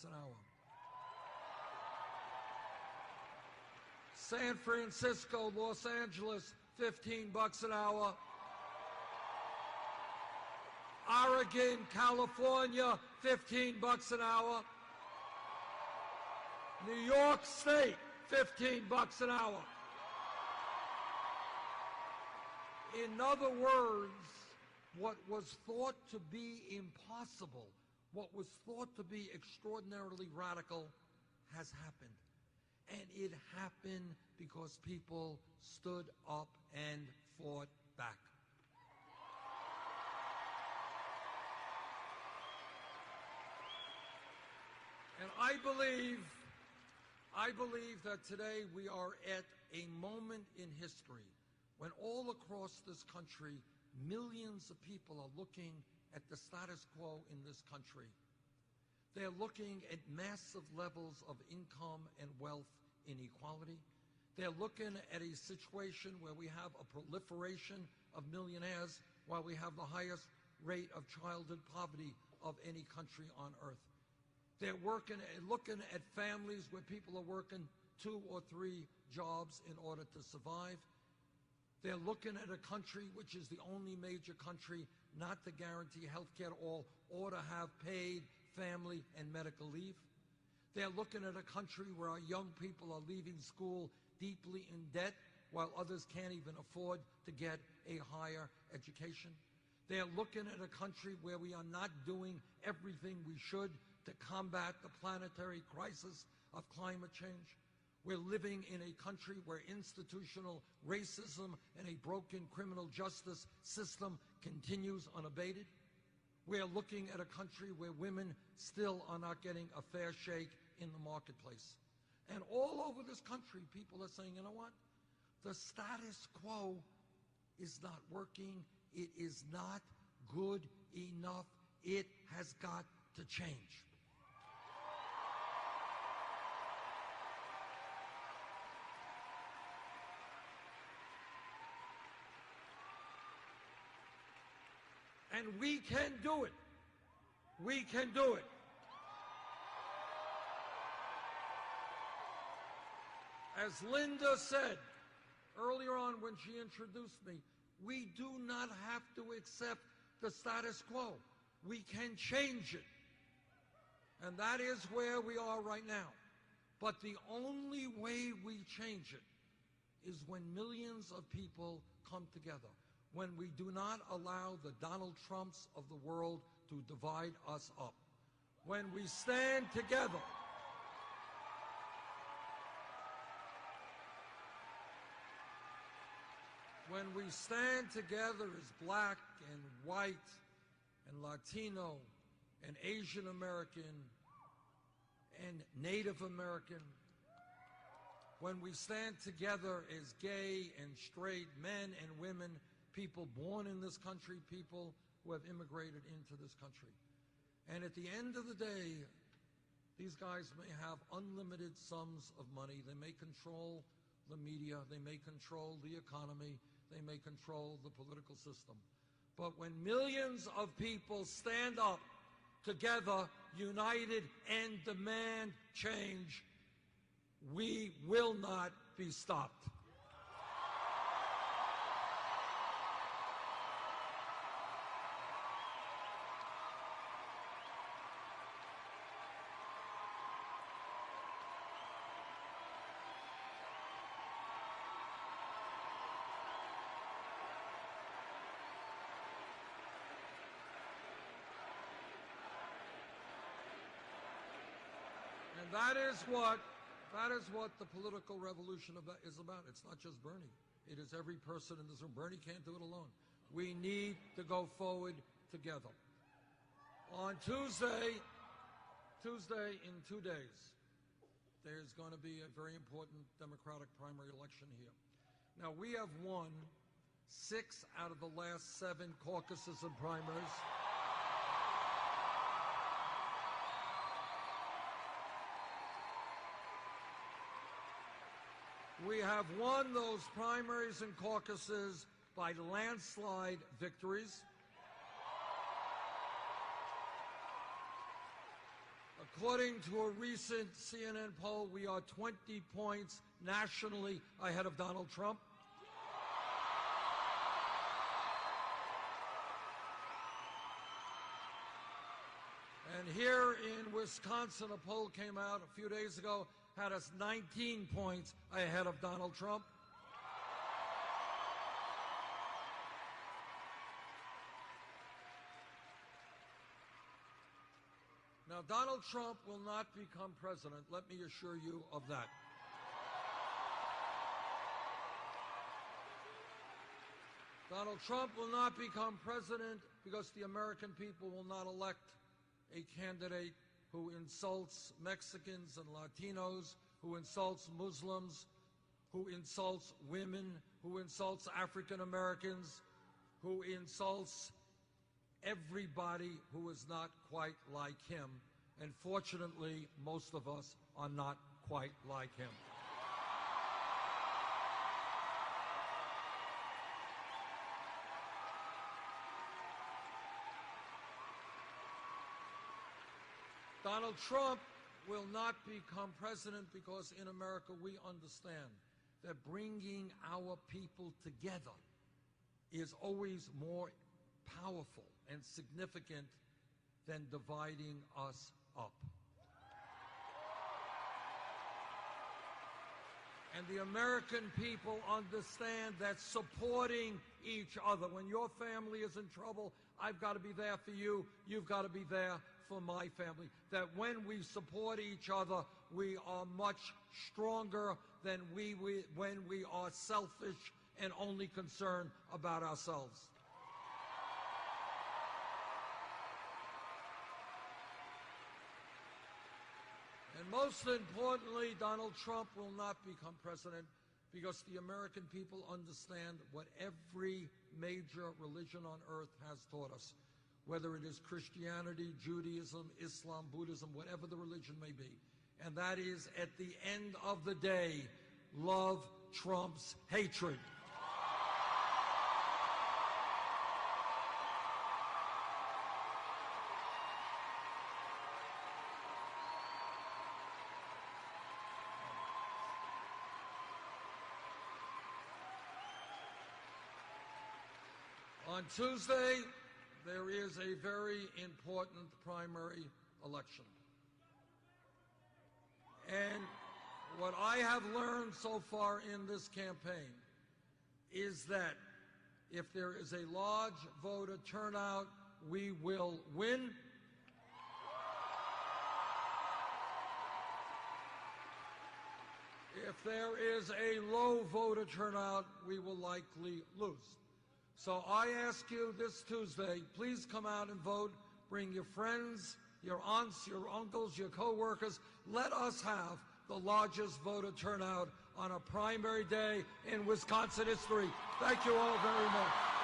bucks an hour. San Francisco, Los Angeles, 15 bucks an hour. Oregon, California, 15 bucks an hour. New York State, 15 bucks an hour. In other words, what was thought to be impossible, what was thought to be extraordinarily radical, has happened. And it happened because people stood up and fought back. And I believe that today we are at a moment in history when all across this country, millions of people are looking at the status quo in this country. They're looking at massive levels of income and wealth inequality. They're looking at a situation where we have a proliferation of millionaires while we have the highest rate of childhood poverty of any country on earth. They're looking at families where people are working 2 or 3 jobs in order to survive. They're looking at a country which is the only major country not to guarantee health care at all or to have paid family and medical leave. They're looking at a country where our young people are leaving school deeply in debt while others can't even afford to get a higher education. They're looking at a country where we are not doing everything we should to combat the planetary crisis of climate change. We're living in a country where institutional racism and a broken criminal justice system continues unabated. We're looking at a country where women still are not getting a fair shake in the marketplace. And all over this country, people are saying, you know what? The status quo is not working. It is not good enough. It has got to change. And we can do it. We can do it. As Linda said earlier on when she introduced me, we do not have to accept the status quo. We can change it. And that is where we are right now. But the only way we change it is when millions of people come together. When we do not allow the Donald Trumps of the world to divide us up. When we stand together. When we stand together as black and white and Latino and Asian American and Native American, when we stand together as gay and straight men and women, people born in this country, people who have immigrated into this country. And at the end of the day, these guys may have unlimited sums of money. They may control the media. They may control the economy. They may control the political system. But when millions of people stand up together, united, and demand change, we will not be stopped. And that is what the political revolution is about. It's not just Bernie. It is every person in this room. Bernie can't do it alone. We need to go forward together. On Tuesday, in 2 days, there's going to be a very important Democratic primary election here. Now, we have won 6 out of the last 7 caucuses and primaries. We have won those primaries and caucuses by landslide victories. According to a recent CNN poll, we are 20 points nationally ahead of Donald Trump. And here in Wisconsin, a poll came out a few days ago, had us 19 points ahead of Donald Trump. Now, Donald Trump will not become president, let me assure you of that. Donald Trump will not become president because the American people will not elect a candidate who insults Mexicans and Latinos, who insults Muslims, who insults women, who insults African Americans, who insults everybody who is not quite like him. And fortunately, most of us are not quite like him. Donald Trump will not become president because in America we understand that bringing our people together is always more powerful and significant than dividing us up. And the American people understand that supporting each other, when your family is in trouble, I've got to be there for you, you've got to be there for my family. That when we support each other, we are much stronger than when we are selfish and only concerned about ourselves. And most importantly, Donald Trump will not become president because the American people understand what every major religion on earth has taught us, whether it is Christianity, Judaism, Islam, Buddhism, whatever the religion may be. And that is, at the end of the day, love trumps hatred. On Tuesday, there is a very important primary election. And what I have learned so far in this campaign is that if there is a large voter turnout, we will win. If there is a low voter turnout, we will likely lose. So I ask you this Tuesday, please come out and vote. Bring your friends, your aunts, your uncles, your co-workers. Let us have the largest voter turnout on a primary day in Wisconsin history. Thank you all very much.